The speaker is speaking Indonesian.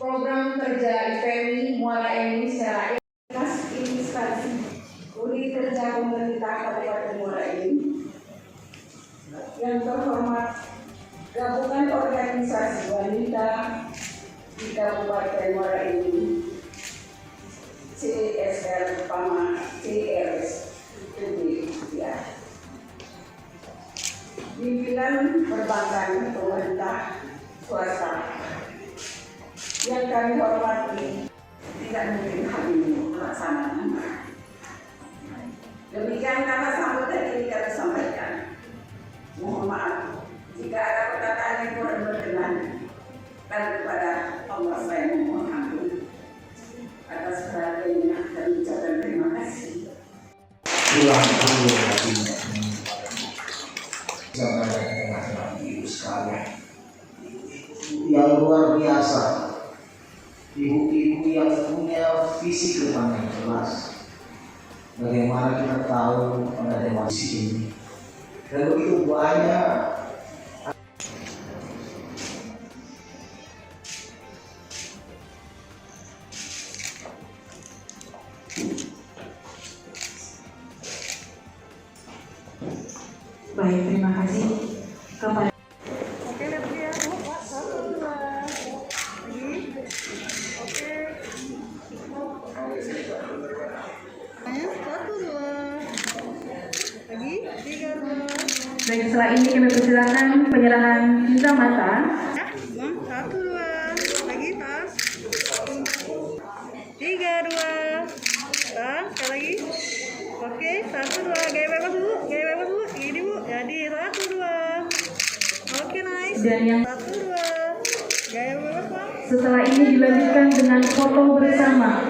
Program kerja IPMI Muara Enim secara instansi unit kerja pemerintah Kabupaten Muara Enim. Yang terhormat gabungan organisasi wanita di Kabupaten Muara Enim, CSR Pama CRS ya. Pimpinan perbankan pemerintah swasta yang kami hormati, tidak mungkin hal ini pelaksanaan. Demikian kata sambutan ini kami sampaikan. Mohon maaf jika ada perkataan yang kurang berkenan, dan kepada Allah saya mohon ampun. Atas perhatiannya dan ucapan terima kasih. Ibu sekalian yang luar biasa, ibu-ibu yang punya visi ke depan yang jelas. Bagaimana kita tahu pada dewasa ini dan begitu banyak Baik, terima kasih kepada. Oke, lihat ya, Pak. 1, 2, lagi. Oke. 1, 2, lagi. 3, 2. Baik, setelah ini kami persilakan penyerahan cinta mata. 1, 2, lagi tas. 3, 2, tas. Sekali lagi. Oke, 1, 2, gaya bebas bu, ini bu, jadi 1, 2. Oke, nice. Dan yang 1, 2, gaya bebas pak. setelah ini dilanjutkan dengan foto bersama.